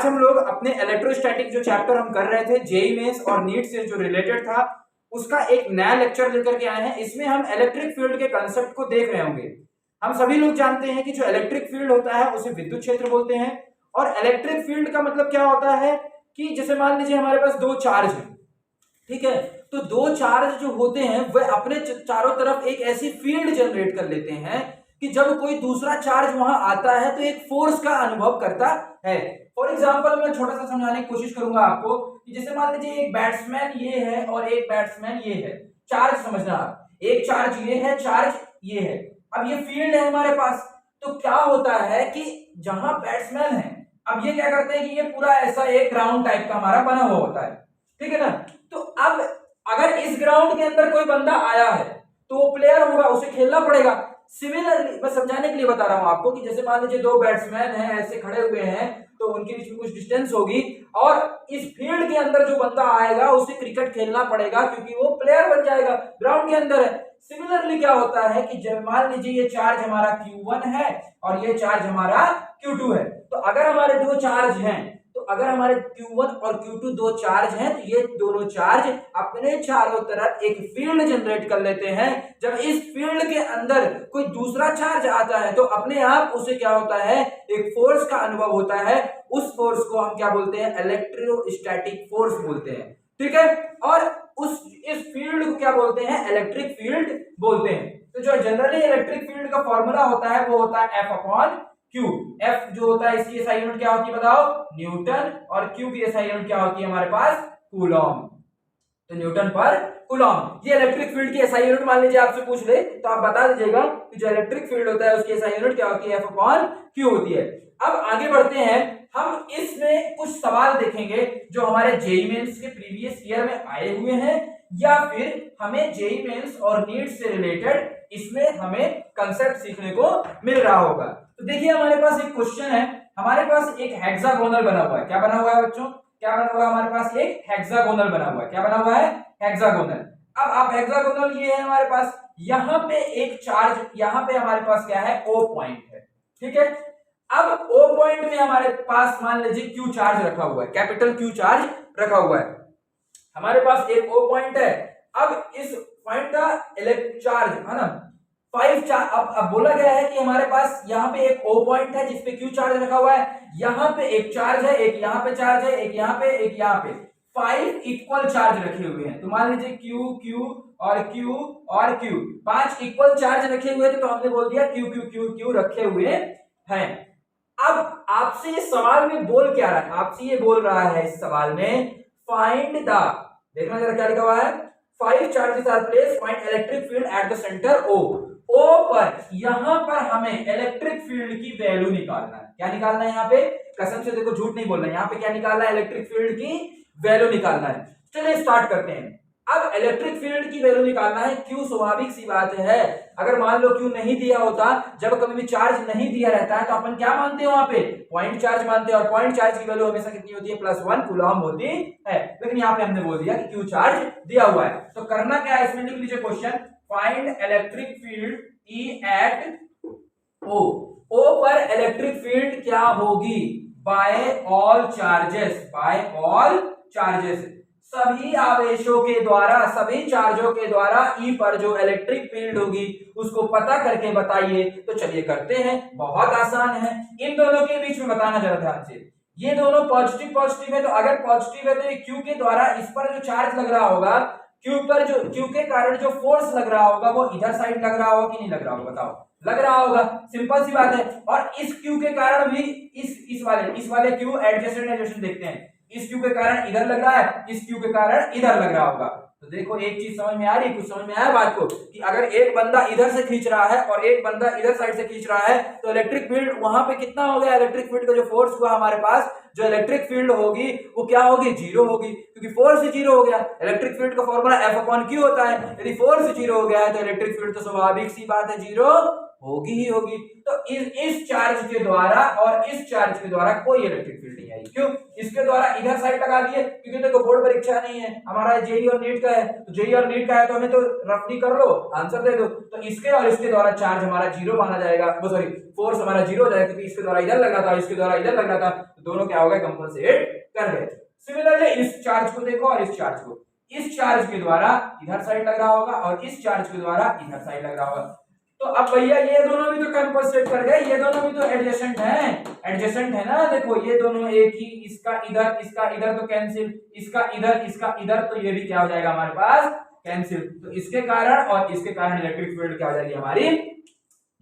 आज हम लोग अपने इलेक्ट्रोस्टैटिक जो चैप्टर हम कर रहे थे जेईई मेंस और नीट से जो रिलेटेड था उसका एक नया लेक्चर लेकर के आए हैं। इसमें हम इलेक्ट्रिक फील्ड के कंसेप्ट को देख रहे होंगे। हम सभी लोग जानते हैं कि जो इलेक्ट्रिक फील्ड होता है उसे विद्युत क्षेत्र बोलते हैं। और इलेक्ट्रिक फील्ड का मतलब क्या होता है कि जैसे मान लीजिए हमारे पास दो चार्ज है, ठीक है, तो दो चार्ज जो होते हैं वह अपने चारों तरफ एक ऐसी फील्ड जनरेट कर लेते हैं कि जब कोई दूसरा चार्ज वहां आता है तो एक फोर्स का अनुभव करता है। फॉर एग्जांपल मैं छोटा सा समझाने की कोशिश करूंगा आपको कि जैसे मान लीजिए एक बैट्समैन ये है और एक बैट्समैन ये है। चार्ज समझना आप, एक चार्ज ये है, चार्ज ये है। अब ये फील्ड है हमारे पास, तो क्या होता है कि जहां बैट्समैन है, अब ये क्या करते हैं कि ये पूरा ऐसा एक ग्राउंड टाइप का हमारा बना हुआ होता है, ठीक है ना। तो अब अगर इस ग्राउंड के अंदर कोई बंदा आया है तो वो प्लेयर होगा, उसे खेलना पड़ेगा। सिमिलरली मैं समझाने के लिए बता रहा हूं आपको कि जैसे मान लीजिए दो बैट्समैन हैं, ऐसे खड़े हुए हैं, तो उनके बीच में कुछ डिस्टेंस होगी और इस फील्ड के अंदर जो बंदा आएगा उसे क्रिकेट खेलना पड़ेगा क्योंकि वो प्लेयर बन जाएगा, ग्राउंड के अंदर है। सिमिलरली क्या होता है कि जब मान लीजिए ये चार्ज हमारा Q1 है और ये चार्ज हमारा Q2 है, तो अगर हमारे दो चार्ज हैं, तो अगर हमारे Q1 और Q2 दो चार्ज हैं, तो ये दोनों चार्ज अपने चारों तरफ एक फील्ड जनरेट कर लेते हैं। जब इस फील्ड के अंदर कोई दूसरा चार्ज आता है तो अपने आप उसे क्या होता है, एक फोर्स का अनुभव होता है। उस फोर्स को हम क्या बोलते हैं, इलेक्ट्रोस्टैटिक फोर्स बोलते हैं, ठीक है। और इस फील्ड को क्या बोलते हैं, इलेक्ट्रिक फील्ड बोलते हैं। तो जो जनरली इलेक्ट्रिक फील्ड का फॉर्मूला होता है वो होता है F/Q। F जो होता है इसकी एसआई यूनिट क्या होती है बताओ, न्यूटन, और Q की एसआई यूनिट क्या होती है हमारे पास, कूलॉम। तो न्यूटन पर कूलॉम, ये इलेक्ट्रिक फील्ड की एसआई यूनिट मान लीजिए आपसे पूछ ले तो आप बता दीजिएगा कि जो इलेक्ट्रिक फील्ड होता है उसकी एसआई यूनिट क्या होती है, F/Q होती है। अब आगे बढ़ते हैं, हम इसमें कुछ सवाल देखेंगे जो हमारे जेईई मेंस के प्रीवियस ईयर में आए हुए हैं या फिर हमें जेईई मेंस और नीट से रिलेटेड इसमें हमें कंसेप्ट सीखने को मिल रहा होगा। तो देखिए हमारे पास एक क्वेश्चन है, हमारे पास एक हेक्सागोनल बना हुआ है। क्या बना हुआ है बच्चों, क्या बना हुआ है, हमारे पास एक हेक्सागोनल बना हुआ है। क्या बना हुआ है, हेक्सागोनल। अब आप हेक्सागोनल ये है हमारे पास, यहां पे एक चार्ज, यहां पे हमारे पास क्या है, O पॉइंट है, ठीक है। अब O पॉइंट में हमारे पास मान लीजिए Q चार्ज रखा हुआ है, कैपिटल Q चार्ज रखा हुआ है, हमारे पास एक O पॉइंट है। अब इस पॉइंट का इलेक्ट्रिक चार्ज है ना 5 चार्ज। अब बोला गया है कि हमारे पास यहाँ पे एक O पॉइंट है जिसपे Q चार्ज रखा हुआ है, यहाँ पे एक चार्ज है, एक यहाँ पे चार्ज है, एक यहाँ पे, एक यहाँ पे, 5 इक्वल चार्ज रखे हुए हैं। तो मान लीजिए Q Q और Q और Q, 5 इक्वल चार्ज रखे हुए थे, तो हमने बोल दिया Q Q Q Q रखे हुए हैं। अब आपसे ये सवाल में बोल क्या रहा है, आपसे ये बोल रहा है इस सवाल में फाइंड द, देखना जरा क्या लिखा हुआ है, 5 charges are placed, find electric field at the center O। O पर, यहां पर हमें इलेक्ट्रिक फील्ड की वैल्यू निकालना है। क्या निकालना है यहाँ पे, कसम से देखो झूठ नहीं बोलना है, यहाँ पे क्या निकालना है, इलेक्ट्रिक फील्ड की वैल्यू निकालना है। चलिए स्टार्ट करते हैं। अब इलेक्ट्रिक फील्ड की वैल्यू निकालना है। Q स्वाभाविक सी बात है, अगर मान लो Q नहीं दिया होता, जब कभी भी चार्ज नहीं दिया रहता है तो अपन क्या मानते हैं, वहां पे पॉइंट चार्ज मानते हैं, और पॉइंट चार्ज की वैल्यू हमेशा कितनी होती है, +1 कूलॉम होती है। लेकिन यहाँ पे हमने बोल दिया कि Q चार्ज दिया हुआ है, तो करना क्या है, इसमें लिख लीजिए question, find electric field E at O। O पर इलेक्ट्रिक फील्ड क्या होगी, by all charges, by all charges, सभी आवेशों के द्वारा, सभी चार्जों के द्वारा E पर जो इलेक्ट्रिक फील्ड होगी उसको पता करके बताइए। तो चलिए करते हैं, बहुत आसान है। इन दोनों के बीच में बताना जरा ध्यान से, ये दोनों पॉजिटिव पॉजिटिव है, तो अगर पॉजिटिव है तो ये Q के द्वारा इस पर जो चार्ज लग रहा होगा, Q पर जो Q के कारण जो फोर्स लग रहा होगा वो इधर साइड लग रहा होगा कि नहीं लग रहा होगा, बताओ, लग रहा होगा, सिंपल सी बात है। और इस Q के कारण भी इस वाले Q एडजेसेंट देखते हैं, इस Q के कारण इधर लग रहा है, इस Q के कारण इधर लग रहा होगा। तो देखो एक चीज समझ में आ रही है, कुछ समझ में आया बात को, कि अगर एक बंदा इधर से खींच रहा है और एक बंदा इधर साइड से खींच रहा है तो इलेक्ट्रिक फील्ड वहां पे कितना हो गया, इलेक्ट्रिक फील्ड का जो फोर्स हुआ हमारे पास, जो इलेक्ट्रिक फील्ड होगी वो क्या होगी, 0 होगी, क्योंकि फोर्स 0 हो गया। इलेक्ट्रिक फील्ड का फॉर्मूला F/Q होता है, यदि फोर्स 0 हो गया है तो इलेक्ट्रिक फील्ड तो स्वाभाविक सी बात है 0 होगी ही होगी। तो इस चार्ज के द्वारा और इस चार्ज के द्वारा कोई इलेक्ट्रिक फील्ड नहीं आई। क्यों? इसके द्वारा इधर साइड लगा दिए, क्योंकि देखो बोर्ड परीक्षा नहीं है हमारा, जेईई और नीट का है, तो जेईई और नीट का है तो हमें तो रफली कर लो, आंसर दे दो। तो इसके और इसके द्वारा चार्ज हमारा जीरो माना जाएगा, वो सॉरी फोर्स हमारा जीरो हो जाएगा, क्योंकि इसके द्वारा इधर लगा था, इसके द्वारा इधर लगा था, तो दोनों क्या हो गए, कंपनसेट कर गए। सिमिलरली इस चार्ज को देखो और इस चार्ज को, इस चार्ज के द्वारा इधर साइड लग रहा होगा और इस चार्ज के द्वारा इधर साइड लग रहा होगा। तो अब भैया ये दोनों भी तो कंपनसेट कर गए, ये दोनों भी तो एडजेसेंट हैं, एडजेसेंट है ना, देखो ये दोनों एक ही, इसका इधर तो कैंसिल, इसका इधर, तो ये भी क्या हो जाएगा हमारे पास, कैंसिल। तो इसके कारण और इसके कारण इलेक्ट्रिक फील्ड क्या हो जाएगी हमारी,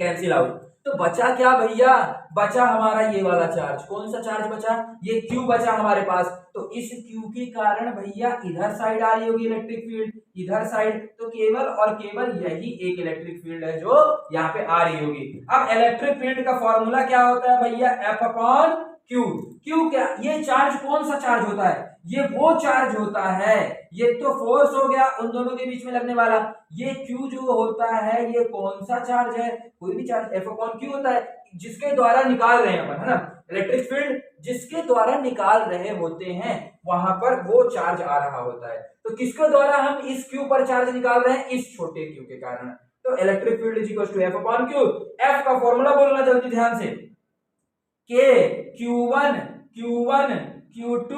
कैंसिल आउट। तो बचा क्या भैया, बचा हमारा ये वाला चार्ज। कौन सा चार्ज बचा, ये Q बचा हमारे पास। तो इस Q के कारण भैया इधर साइड आ रही होगी इलेक्ट्रिक फील्ड, इधर साइड, तो केवल और केवल यही एक इलेक्ट्रिक फील्ड है जो यहाँ पे आ रही होगी। अब इलेक्ट्रिक फील्ड का फॉर्मूला क्या होता है भैया, F अपॉन Q। Q क्या, ये चार्ज कौन सा चार्ज होता है, ये वो चार्ज होता है, ये तो फोर्स हो गया उन दोनों के बीच में लगने वाला, ये Q जो होता है ये कौन सा चार्ज है, कोई भी चार्ज F अपॉन Q होता है, जिसके द्वारा निकाल रहे हैं अपन, है ना, इलेक्ट्रिक फील्ड जिसके द्वारा निकाल रहे होते हैं वहां पर वो चार्ज आ रहा होता है। तो किसके द्वारा हम इस Q पर चार्ज निकाल रहे हैं, इस छोटे Q के कारण। तो electric field is equal to F upon Q। F का फॉर्मूला बोलना जल्दी ध्यान से, K Q1 Q2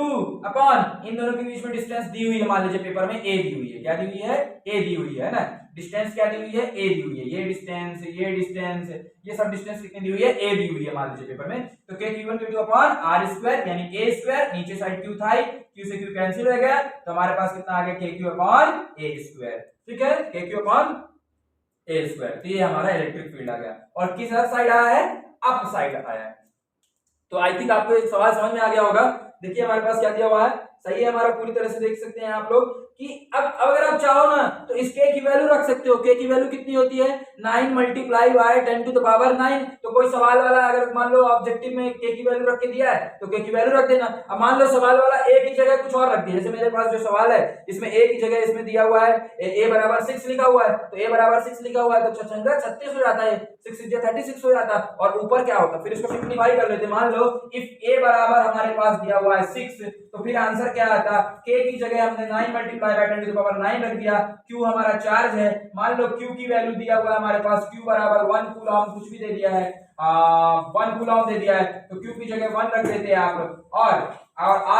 अपॉन इन दोनों के बीच में डिस्टेंस दी हुई है, मान लीजिए पेपर में A दी हुई है, क्या दी हुई है, A दी हुई है ना, डिस्टेंस क्या दी हुई है, A दी हुई है, ये डिस्टेंस ये सब डिस्टेंस कितनी दी हुई है, A दी हुई है मान लीजिए पेपर में। तो K Q1 Q2 upon R square यानी A स्क्वायर, नीचे साइड Q था, Q से Q कैंसिल हो गया, तो हमारे पास कितना आ गया, KQ अपॉन A स्क्वायर। ठीक है, KQ अपॉन A स्क्वायर। तो ये हमारा इलेक्ट्रिक फील्ड आ गया, और किस साइड आया है, अप साइड आया है। तो आई थिंक आपको एक सवाल समझ में आ गया होगा। देखिए हमारे पास क्या दिया हुआ है, सही है हमारा, पूरी तरह से देख सकते हैं आप लोग कि अब अगर आप चाहो ना तो इस k की वैल्यू रख सकते हो। k की वैल्यू कितनी होती है, 9 multiply by 10 to the power 9। तो कोई सवाल वाला अगर मान लो ऑब्जेक्टिव में k की वैल्यू रख के दिया है तो k की वैल्यू रख देना। अब मान लो सवाल वाला a की जगह कुछ और रख दिया, जैसे मेरे पास जो सवाल है इसमें a की जगह इसमें दिया हुआ है a बराबर 6 लिखा हुआ है, तो a बराबर 6 लिखा हुआ है तो 36 हो जाता है, 6 6 36 हो जाता, और ऊपर क्या होता, फिर इसको सिंपलीफाई कर लेते। मान लो इफ a बराबर हमारे पास दिया हुआ है 6, तो फिर आंसर क्या आता, k की जगह हमने 9 multiply by 10 to the power 9 रख दिया। q हमारा चार्ज है, मान लो q की वैल्यू दिया हुआ है हमारे पास, q बराबर 1 कूलम, कुछ भी दे दिया है 1 कूलम दे दिया है, तो q की जगह 1 रख देते हैं आप, और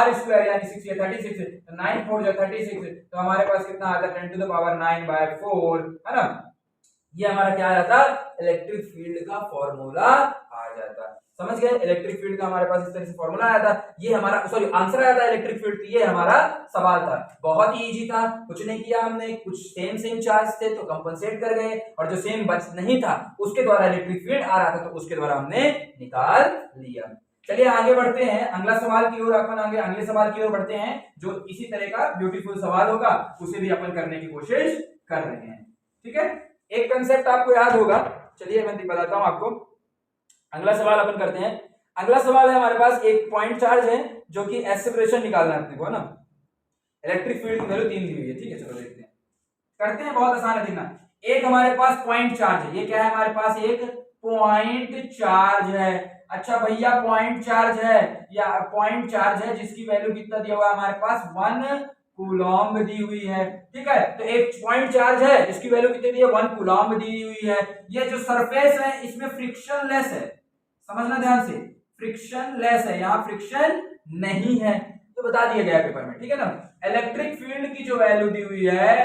r स्क्वायर यानी 6 या 36, तो 9 4 जो 36, तो हमारे पास कितना आता है 10 टू द पावर 9 बाय 4, है ना। ये हमारा क्या आ जाता, इलेक्ट्रिक फील्ड का फॉर्मूला आ जाता। समझ गए, इलेक्ट्रिक फील्ड का हमारे पास इस तरह से फॉर्मूला आया था, ये हमारा सॉरी आंसर आया था इलेक्ट्रिक फील्ड। ये हमारा सवाल था, बहुत ही इजी था, कुछ नहीं किया हमने, कुछ सेम चार्ज थे तो कंपनसेट कर गए, और जो सेम बच नहीं था उसके द्वारा इलेक्ट्रिक फील्ड आ रहा था तो उसके द्वारा हमने निकाल लिया। चलिए आगे बढ़ते हैं अगला सवाल की ओर, अपन आगे अगले सवाल की ओर बढ़ते हैं जो इसी तरह का ब्यूटीफुल सवाल होगा, उसे भी अपन करने की कोशिश कर रहे हैं। ठीक है, एक कंसेप्ट आपको याद होगा, चलिए मैं बताता हूं आपको। अगला सवाल अपन करते हैं। अगला सवाल है हमारे पास, एक पॉइंट चार्ज है जो कि एक्सेलरेशन निकालना है अपने को, है ना। इलेक्ट्रिक फील्ड की वैल्यू 3 दी हुई है। ठीक है, चलो देखते हैं, करते हैं, बहुत आसान है देखना। एक हमारे पास पॉइंट चार्ज है, ये क्या है हमारे पास, एक पॉइंट चार्ज है। अच्छा भैया पॉइंट चार्ज है, या पॉइंट चार्ज है जिसकी वैल्यू कितना दिया हुआ है हमारे पास, 1 कूलम्ब दी हुई है। ठीक है, तो एक पॉइंट चार्ज है इसकी वैल्यू कितनी दी है, 1 कूलम्ब दी हुई है। ये जो सरफेस है इसमें फ्रिक्शन लेस है, समझना ध्यान से, फ्रिक्शन लेस है, यहाँ फ्रिक्शन नहीं है, तो बता दिया गया पेपर में। ठीक है ना। इलेक्ट्रिक फील्ड की जो वैल्यू दी हुई है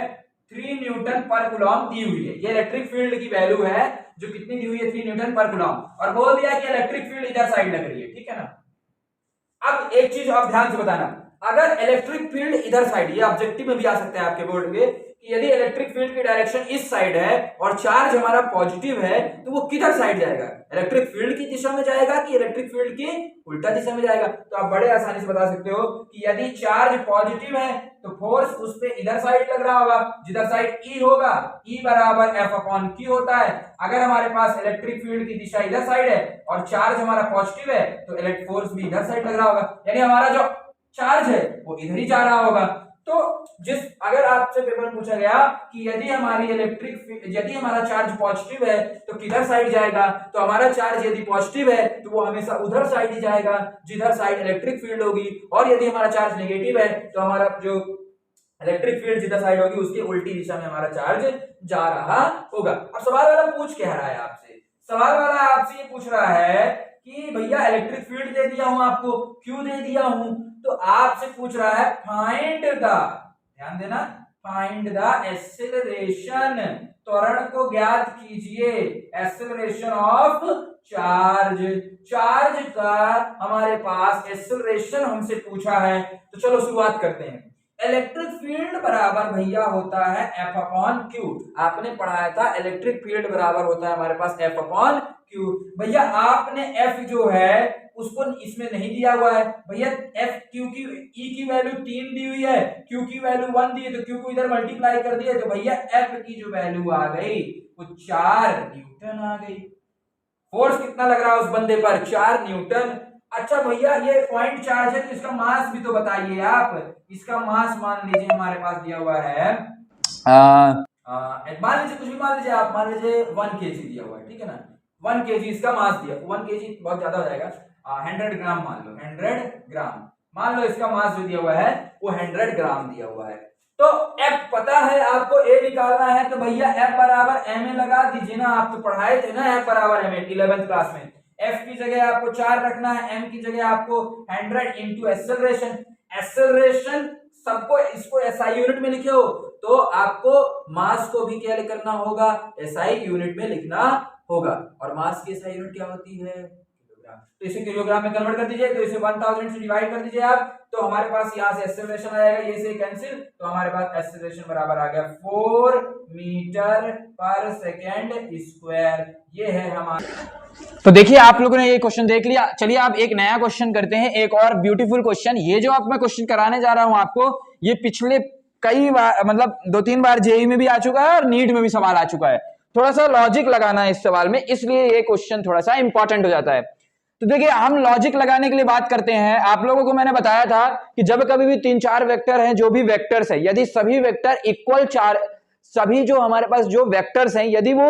3 न्यूटन पर कूलम्ब दी हुई है, ये इलेक्ट्रिक फील्ड की वैल्यू है जो कितनी दी हुई है, 3 न्यूटन पर कूलम्ब, और बोल दिया कि इलेक्ट्रिक फील्ड इधर साइड लग रही है। ठीक है ना। अब एक चीज आप ध्यान से बताना, अगर इलेक्ट्रिक फील्ड इधर साइड, ये ऑब्जेक्टिव में भी आ सकता है आपके बोर्ड में, कि यदि इलेक्ट्रिक फील्ड की डायरेक्शन इस साइड है और चार्ज हमारा पॉजिटिव है तो वो किधर साइड जाएगा, इलेक्ट्रिक फील्ड की दिशा में जाएगा कि इलेक्ट्रिक फील्ड की उल्टा दिशा में जाएगा। तो आप बड़े आसानी से बता सकते हो कि यदि चार्ज पॉजिटिव है तो फोर्स उस पे इधर साइड लग रहा होगा, जिधर साइड E होगा, E बराबर F अपॉन Q होता है। अगर हमारे पास इलेक्ट्रिक फील्ड की दिशा इधर साइड है और चार्ज हमारा पॉजिटिव है तो इलेक्ट्रिक फोर्स भी इधर साइड लग रहा होगा, यानी हमारा जो चार्ज है वो इधर ही जा रहा होगा। तो अगर आपसे पेपर में पूछा गया कि यदि हमारा चार्ज पॉजिटिव है तो किधर साइड जाएगा, तो हमारा चार्ज यदि पॉजिटिव है तो वो हमेशा उधर साइड ही जाएगा जिधर साइड इलेक्ट्रिक फील्ड होगी, और यदि हमारा चार्ज नेगेटिव है तो हमारा जो इलेक्ट्रिक फील्ड जिधर साइड होगी उसकी उल्टी दिशा में हमारा चार्ज जा रहा होगा। अब सवाल वाला पूछ क्या रहा है आपसे, सवाल वाला आपसे ये पूछ रहा है कि भैया इलेक्ट्रिक फील्ड दे दिया हूं आपको, क्यों दे दिया हूं, तो आपसे पूछ रहा है फाइंड द, ध्यान देना, फाइंड द एक्सेलरेशन, त्वरण को ज्ञात कीजिए, एक्सेलरेशन ऑफ चार्ज, चार्ज का हमारे पास एक्सेलरेशन हमसे पूछा है। तो चलो शुरुआत करते हैं। इलेक्ट्रिक फील्ड बराबर भैया होता है F अपॉन क्यू, आपने पढ़ाया था इलेक्ट्रिक फील्ड बराबर होता है हमारे पास F अपॉन क्यू। भैया आपने F जो है उसको इसमें नहीं दिया हुआ है भैया, F क्यू की E की वैल्यू 3 दी हुई है, Q की वैल्यू 1 दी है, तो Q को इधर मल्टीप्लाई कर दिया तो भैया F की जो वैल्यू आ गई वो 4 न्यूटन आ गई। फोर्स कितना लग रहा है उस बंदे पर, 4 न्यूटन। अच्छा भैया ये पॉइंट चार्ज है तो इसका मास भी तो बताइए आप, इसका मास मान लीजिए हमारे पास दिया हुआ है, मान लीजिए कुछ भी मान लीजिए आप, मान लीजिए 1 kg दिया हुआ है, ठीक है ना, 1 kg इसका मास दिया, 1 kg बहुत ज्यादा हो जाएगा, 100 ग्राम मान लो, 100 ग्राम मान लो इसका मास जो दिया हुआ है वो 100 ग्राम दिया हुआ है। तो F पता है आपको, A निकालना है, तो भैया F बराबर ma लगा दीजिए ना, आप तो पढ़ाए थे ना F बराबर ma 11th क्लास में। F की जगह आपको 4 रखना है, M की जगह आपको 100 इंटू एक्सेलरेशन, एक्सेलरेशन सबको इसको SI यूनिट में लिखे हो तो आपको मास को भी क्या करना होगा, SI यूनिट में लिखना होगा, और मास की SI यूनिट क्या होती है, किलोग्राम, तो इसे किलोग्राम में कन्वर्ट कर दीजिए, तो इसे 1000 से डिवाइड कर दीजिए आप, तो हमारे पास यहां से एक्सेलरेशन आ जाएगा, ये से कैंसिल, तो हमारे पास एक्सेलरेशन बराबर आ गया 4 मीटर पर सेकेंड स्क्वायर, ये है हमारा। तो देखिए आप लोगों ने ये क्वेश्चन देख लिया, चलिए आप एक नया क्वेश्चन करते हैं, एक और ब्यूटीफुल क्वेश्चन। ये जो आप मैं क्वेश्चन कराने जा रहा हूं आपको, ये पिछले कई बार मतलब 2-3 बार जेई में भी आ चुका है और नीट में भी सवाल आ चुका है। थोड़ा सा लॉजिक लगाना है इस सवाल में, इसलिए ये क्वेश्चन थोड़ा सा इंपॉर्टेंट हो जाता है। तो देखिए हम लॉजिक लगाने के लिए बात करते हैं। आप लोगों को मैंने बताया था कि जब कभी भी 3-4 वेक्टर हैं, जो भी वेक्टर्स है, यदि सभी वेक्टर इक्वल सभी जो हमारे पास जो वेक्टर्स हैं यदि वो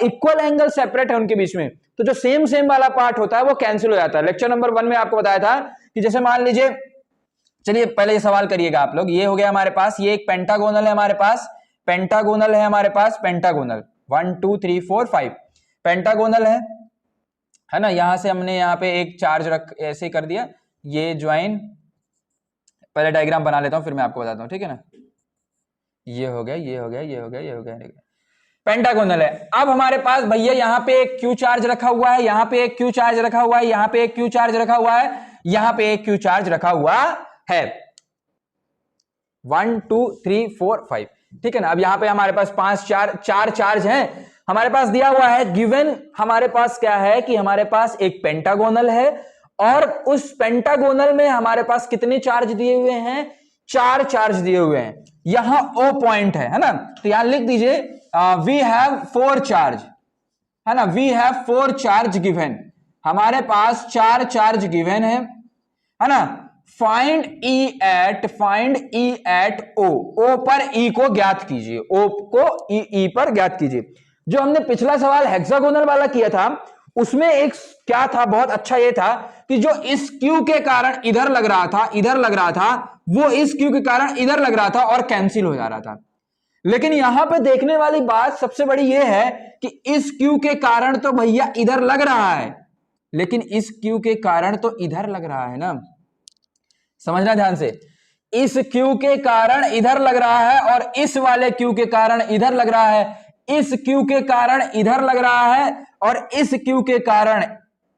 इक्वल एंगल सेपरेट है उनके बीच में, तो जो सेम वाला पार्ट होता है वो कैंसिल हो जाता है। लेक्चर नंबर 1 में आपको बताया था कि जैसे मान लीजिए, चलिए पहले ये सवाल करिएगा आप लोग, ये हो गया हमारे पास, ये एक पेंटागोनल है हमारे पास, पेंटागोनल है हमारे पास, पेंटागोनल 1 2 3 4 5 पेंटागोनल है ना। यहां से हमने यहाँ पे एक चार्ज रख ऐसे कर दिया, ये ज्वाइन, पहले डायग्राम बना लेता हूं फिर मैं आपको बताता हूं, ठीक है ना। ये हो गया, ये हो गया, ये हो गया, ये हो गया, पेंटागोनल है। अब हमारे पास भैया यहाँ पे एक क्यू चार्ज रखा हुआ है, यहाँ पे एक क्यू चार्ज रखा हुआ है, यहाँ पे एक क्यू चार्ज रखा हुआ है, यहाँ पे एक क्यू चार्ज रखा हुआ है, 1 2 3 4 5, ठीक है ना। अब यहाँ पे हमारे पास 4 चार्ज हैं हमारे पास दिया हुआ है, गिवन हमारे पास क्या है कि हमारे पास एक पेंटागोनल है, और उस पेंटागोनल में हमारे पास कितने चार्ज दिए हुए हैं, 4 चार्ज दिए हुए हैं। यहां O पॉइंट है ना, तो यहां लिख दीजिए वी हैव 4 चार्ज, है ना, वी हैव 4 चार्ज गिवन, हमारे पास 4 चार्ज गिवन है ना। फाइंड ई एट ओ पर ई को ज्ञात कीजिए, ओ को ई पर ज्ञात कीजिए। जो हमने पिछला सवाल हेक्सागोनल वाला किया था उसमें एक क्या था, बहुत अच्छा ये था कि जो इस क्यू के कारण इधर लग रहा था, वो इस क्यू के कारण इधर लग रहा था और कैंसिल हो जा रहा था। लेकिन यहां पे देखने वाली बात सबसे बड़ी ये है कि इस क्यू के कारण तो भैया इधर लग रहा है, लेकिन इस क्यू के कारण तो इधर लग रहा है ना, समझना ध्यान से, इस क्यू के कारण इधर लग रहा है और इस वाले क्यू के कारण इधर लग रहा है, इस क्यू के कारण इधर लग रहा है और इस क्यू के कारण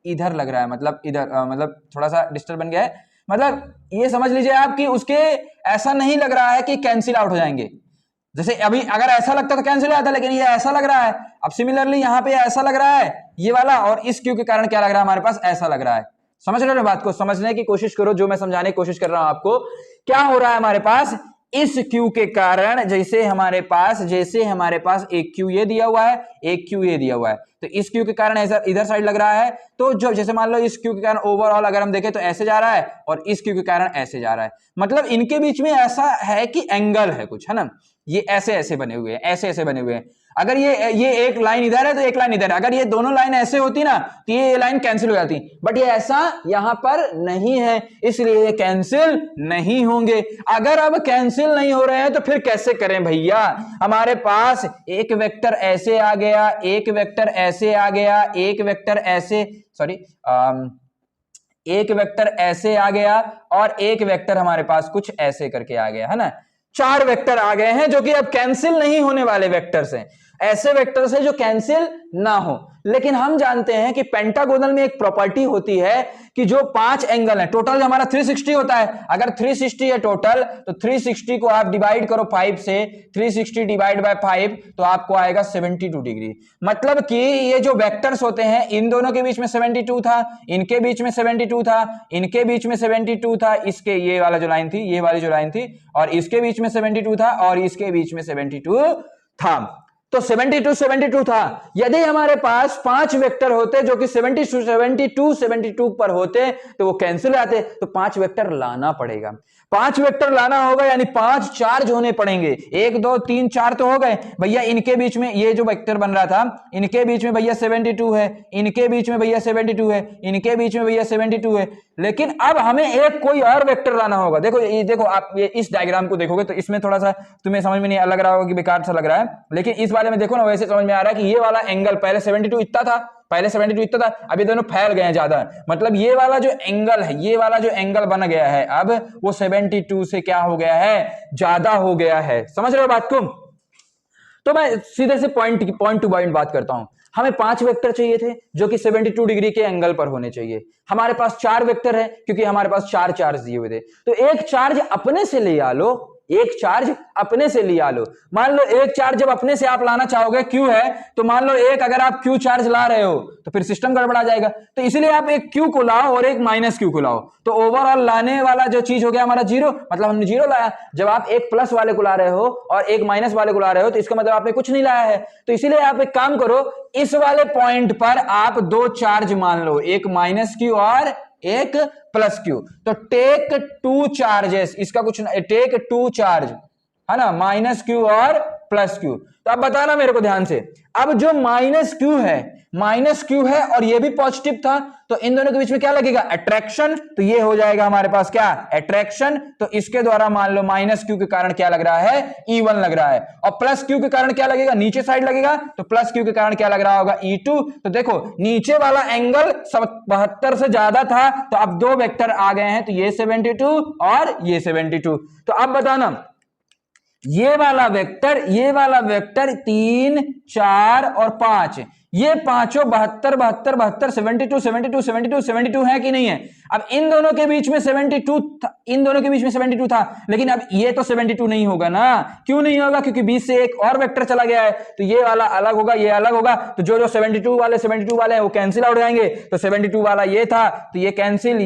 इधर लग रहा है, मतलब इधर मतलब थोड़ा सा डिस्टर्ब बन गया है, मतलब ये समझ लीजिए आप कि उसके ऐसा नहीं लग रहा है कि कैंसिल आउट हो जाएंगे। जैसे अभी अगर ऐसा लगता तो कैंसिल हो जाता, लेकिन ये ऐसा लग रहा है। अब सिमिलरली यहां पे ऐसा लग रहा है ये वाला, और इस क्यू के कारण क्या लग रहा है हमारे पास, ऐसा लग रहा है। समझ रहे हो बात को, समझने की कोशिश करो, जो मैं समझाने की कोशिश कर रहा हूं आपको। क्या हो रहा है हमारे पास, इस Q के कारण जैसे हमारे पास एक Q ये दिया हुआ है, एक Q ये दिया हुआ है, तो इस Q के कारण ऐसा इधर साइड लग रहा है, तो जो जैसे मान लो इस Q के कारण ओवरऑल अगर हम देखें तो ऐसे जा रहा है और इस Q के कारण ऐसे जा रहा है, मतलब इनके बीच में ऐसा है कि एंगल है कुछ, है ना, ये ऐसे ऐसे बने हुए हैं, ऐसे ऐसे बने हुए हैं। अगर ये एक लाइन इधर है तो एक लाइन इधर है, अगर ये दोनों लाइन ऐसे होती ना तो ये लाइन कैंसिल हो जाती, बट ये ऐसा यहां पर नहीं है, इसलिए ये कैंसिल नहीं होंगे। अगर अब कैंसिल नहीं हो रहे हैं तो फिर कैसे करें भैया? हमारे पास एक वेक्टर ऐसे आ गया, एक वेक्टर ऐसे आ गया, एक वेक्टर ऐसे, सॉरी एक वेक्टर ऐसे आ गया और एक वेक्टर हमारे पास कुछ ऐसे करके आ गया, है ना। 4 वेक्टर आ गए हैं जो कि अब कैंसिल नहीं होने वाले वेक्टर्स हैं, ऐसे वेक्टर्स हैं जो कैंसिल ना हो। लेकिन हम जानते हैं कि पेंटागोनल में एक प्रॉपर्टी होती है कि जो 5 एंगल है, टोटल हमारा 360 होता है, अगर 360 है टोटल तो 360 को आप डिवाइड करो 5 से, 360 डिवाइड बाय 5 तो आपको आएगा 72 डिग्री। मतलब कि ये जो वेक्टर्स होते हैं इन दोनों के बीच में 72 था, इनके बीच में 72 था, इनके बीच में 72 था, इसके ये वाला जो लाइन थी, ये वाली जो लाइन थी, और इसके बीच में 72 था और इसके बीच में 72 था, तो 72 था। यदि हमारे पास 5 वेक्टर होते जो कि 72 पर होते तो वो कैंसिल आते, तो 5 वेक्टर लाना पड़ेगा, 5 वेक्टर लाना होगा, यानी 5 चार्ज होने पड़ेंगे। 1 2 3 4 तो हो गए भैया, इनके बीच में ये जो वेक्टर बन रहा था, इनके बीच में भैया 72 है, इनके बीच में भैया 72 है, इनके बीच में भैया 72 है, लेकिन अब हमें एक कोई और वेक्टर लाना होगा। देखो ये देखो, आप ये इस डायग्राम को देखोगे तो इसमें थोड़ा सा तुम्हें समझ में नहीं लग रहा होगा कि बेकार सा लग रहा है, लेकिन इस वाले में देखो ना, वैसे समझ में आ रहा है कि ये वाला एंगल पहले 72 इतना था, पहले 72 इतना था, अभी दोनों फैल गए हैं ज्यादा, मतलब ये वाला जो एंगल है, ये वाला जो एंगल बन गया है अब वो 72 से क्या हो गया है, ज्यादा हो गया है। समझ रहे हो बात को? तो मैं सीधे से पॉइंट टू पॉइंट बात करता हूं। हमें 5 वेक्टर चाहिए थे जो कि 72 डिग्री के एंगल पर होने चाहिए, हमारे पास 4 वेक्टर है क्योंकि हमारे पास 4 चार्ज दिए हुए थे, तो एक चार्ज अपने से ले आ लो, एक चार्ज अपने से लिया लो। मान लो एक चार्ज जब अपने से आप लाना चाहोगे, क्यू है, तो मान लो एक अगर आप क्यू चार्ज ला रहे हो तो फिर सिस्टम गड़बड़ा जाएगा, तो इसलिए आप एक क्यू को लाओ और एक माइनस क्यू को लाओ, तो ओवरऑल लाने वाला जो चीज हो गया हमारा 0, मतलब हमने 0 लाया। जब आप एक प्लस वाले को ला रहे हो और एक माइनस वाले को ला रहे हो तो इसका मतलब आपने कुछ नहीं लाया है, तो इसीलिए आप एक काम करो, इस वाले पॉइंट पर आप 2 चार्ज मान लो, एक माइनस क्यू और एक प्लस क्यू, तो टेक 2 चार्जेस, इसका कुछ टेक 2 चार्ज, है ना, माइनस क्यू और प्लस क्यू। तो अब बताना मेरे को ध्यान से, अब जो माइनस क्यू है और ये भी पॉजिटिव था, तो इन दोनों के बीच में क्या लगेगा, अट्रैक्शन, तो ये हो जाएगा हमारे पास क्या, अट्रैक्शन। तो इसके द्वारा मान लो माइनस क्यू के कारण क्या लग रहा है, E1 लग रहा है, और प्लस क्यू के कारण क्या लगेगा, नीचे साइड लगेगा, तो प्लस क्यू के कारण क्या लग रहा होगा, E2। तो देखो नीचे वाला एंगल 72 से ज्यादा था, तो अब 2 वेक्टर आ गए हैं, तो ये 72 और ये 72। तो अब बताना, ये वाला वेक्टर 3 4 और 5, ये पांचों 72 72 है कि नहीं है। अब इन दोनों के बीच में 72 था, लेकिन अब ये तो 72 नहीं होगा ना, क्यों नहीं होगा, क्योंकि बीच से एक और वेक्टर चला गया है, तो ये वाला अलग होगा, ये अलग होगा, तो जो 72 वाले हैं वो कैंसिल आउट हो जाएंगे, तो 72 वाला ये था, तो ये कैंसिल,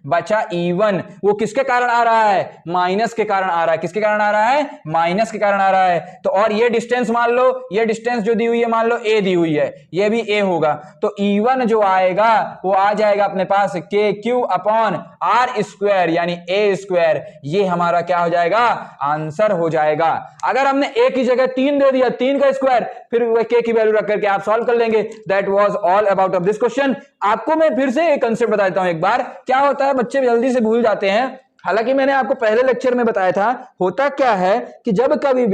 बचा E1, वो किसके कारण आ रहा है, माइनस के कारण आ रहा है। किसके कारण आ रहा है, माइनस के कारण आ रहा है। तो और ये डिस्टेंस मान लो, ये डिस्टेंस जो दी हुई है मान लो a दी हुई है, ये भी a होगा, तो E1 जो आएगा वो आ जाएगा अपने पास KQ अपॉन R स्क्वायर, यानी a स्क्वायर, ये हमारा क्या हो जाएगा, आंसर हो जाएगा। अगर हमने a की जगह 3 दे दिया, 3 का स्क्वायर, फिर k की वैल्यू रख करके आप सॉल्व कर लेंगे। That was all about of this question. आपको मैं फिर से एक कंसेप्ट बता देता हूं एक बार, क्या होता है बच्चे जल्दी से भूल जाते हैं, हालांकि मैंने आपको पहले लेक्चर में बताया था, होता क्या है कि जब कभी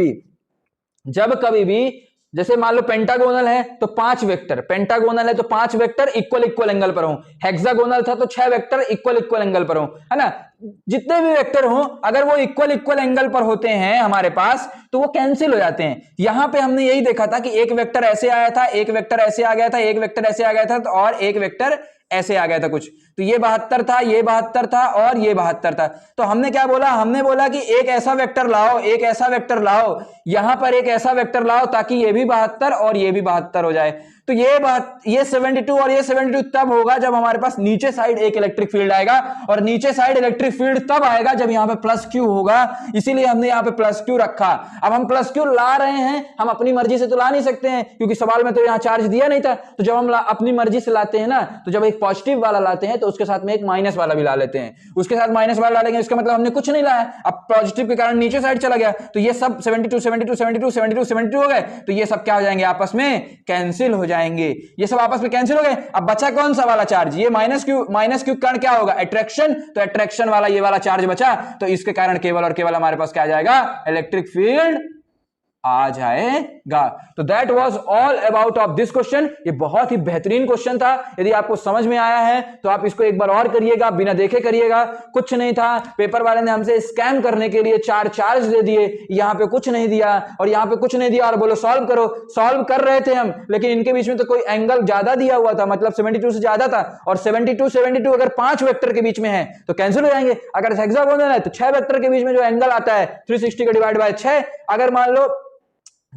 भी जैसे मान लो पेंटागोनल है तो 5 वेक्टर, पेंटागोनल है तो 5 वेक्टर इक्वल एंगल पर हो, हेक्सागोनल था तो 6 वेक्टर इक्वल एंगल पर हो, है ना। जितने भी वेक्टर हो अगर वो इक्वल एंगल पर होते हैं हमारे पास तो वो कैंसिल हो जाते हैं। यहां पे हमने यही देखा था कि एक वेक्टर ऐसे आया था, एक वेक्टर ऐसे आ गया था, एक वेक्टर ऐसे आ गया था, और एक वेक्टर ऐसे आ गया था कुछ, तो ये 72 था, ये 72 था और ये 72 था। तो हमने क्या बोला, हमने बोला कि एक ऐसा वेक्टर लाओ, एक ऐसा वेक्टर लाओ, यहां पर एक ऐसा वेक्टर लाओ ताकि ये भी 72 और ये भी 72 हो जाए। तो ये बात, ये 72 और ये 72 तब होगा जब हमारे पास नीचे साइड एक इलेक्ट्रिक फील्ड आएगा, और नीचे साइड इलेक्ट्रिक फील्ड तब आएगा जब यहां पे प्लस क्यू होगा, इसीलिए हमने यहां पे प्लस क्यू रखा। अब हम प्लस क्यू ला रहे हैं, हम अपनी मर्जी से तो ला नहीं सकते हैं क्योंकि सवाल में तो यहां चार्ज दिया नहीं था। तो जब हम अपनी मर्जी से लाते हैं ना, तो जब एक पॉजिटिव वाला लाते हैं तो उसके साथ में एक माइनस वाला भी ला लेते हैं, उसके साथ माइनस वाला डालेंगे, इसका मतलब हमने कुछ नहीं लाया। अब पॉजिटिव के कारण नीचे साइड चला गया, तो ये सब 72 72 72 72 72 हो गए, तो ये सब क्या हो जाएंगे, आपस में कैंसिल हो जाएंगे, ये सब आपस में कैंसिल हो गए। अब बचा कौन सा वाला चार्ज, ये माइनस क्यू कारण क्या होगा, अट्रैक्शन, तो अट्रैक्शन वाला ये वाला चार्ज बचा, तो इसके कारण केवल और केवल हमारे पास क्या आ जाएगा, इलेक्ट्रिक फील्ड आ जाएगा। तो that was all about of this question. ये बहुत ही बेहतरीन क्वेश्चन था, यदि आपको समझ में आया है तो आप इसको एक बार और करिएगा, बिना देखे करिएगा। कुछ नहीं था, पेपर वाले ने हमसे स्कैम करने के लिए 4 चार्ज दे दिए, यहाँ पे कुछ नहीं दिया और यहाँ पे कुछ नहीं दिया, और बोलो सॉल्व करो। सॉल्व कर रहे थे हम, लेकिन इनके बीच में तो कोई एंगल ज्यादा दिया हुआ था, मतलब 72 से ज्यादा था, और 72 अगर 5 वेक्टर के बीच में है तो कैंसिल हो जाएंगे। अगर हेक्सागोनल है तो 6 वेक्टर के बीच में जो एंगल आता है 360 का डिवाइड बाय 6, अगर मान लो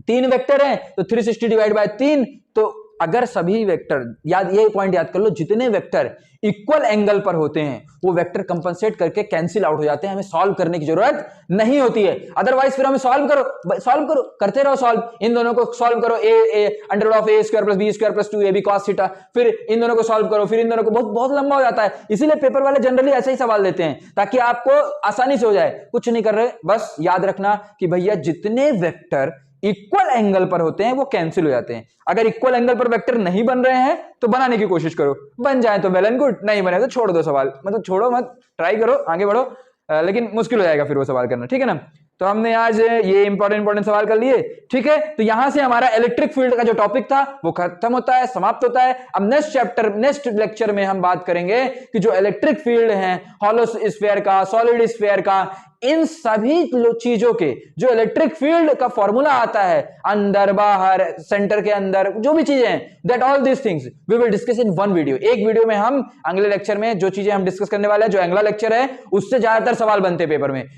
3 वेक्टर हैं तो 360 डिवाइड बाय 3, तो अगर सभी वेक्टर, ये पॉइंट याद कर लो, जितने वेक्टर इक्वल एंगल पर होते हैं वो वेक्टर कंपनसेट करके कैंसिल आउट हो जाते हैं, हमें सॉल्व करने की जरूरत नहीं होती है। अदरवाइज फिर हमें सॉल्व करो, करते रहो सॉल्व, इन दोनों को सॉल्व करो, under of a square plus b square plus 2ab cos theta, फिर इन दोनों को सॉल्व करो, फिर इन दोनों को, बहुत बहुत लंबा हो जाता है। इसीलिए पेपर वाले जनरली ऐसे ही सवाल देते हैं ताकि आपको आसानी से हो जाए। कुछ नहीं कर रहे, बस याद रखना कि भैया जितने वेक्टर इक्वल एंगल पर होते हैं वो कैंसिल हो जाते हैं। अगर इक्वल एंगल पर वेक्टर नहीं बन रहे हैं तो बनाने की कोशिश करो, बन जाए तो वेल एंड गुड, नहीं बने तो छोड़ दो सवाल, मतलब छोड़ो मत, ट्राई करो, आगे बढ़ो, लेकिन मुश्किल हो जाएगा फिर वो सवाल करना, ठीक है ना। तो हमने आज ये इंपॉर्टेंट सवाल कर लिए, ठीक है। तो यहां से हमारा इलेक्ट्रिक फील्ड का जो टॉपिक था वो खत्म होता है, समाप्त होता है। अब नेक्स्ट लेक्चर में हम बात करेंगे कि जो इलेक्ट्रिक फील्ड है, हॉलो स्फीयर का, सॉलिड स्फीयर का, इन सभी चीजों के जो इलेक्ट्रिक फील्ड का फॉर्मूला आता है, अंदर बाहर, सेंटर के अंदर, जो भी चीजें हैं, that all this things we will discuss in one video. एक वीडियो में हम अगले लेक्चर में जो चीजें हम डिस्कस करने वाले हैं, जो अगला लेक्चर है उससे ज्यादातर सवाल बनते हैं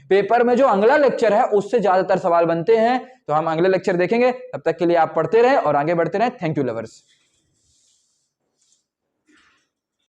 पेपर में जो अगला लेक्चर है उससे ज्यादातर सवाल बनते हैं, तो हम अगले लेक्चर देखेंगे। तब तक के लिए आप पढ़ते रहे और आगे बढ़ते रहे। Thank you lovers.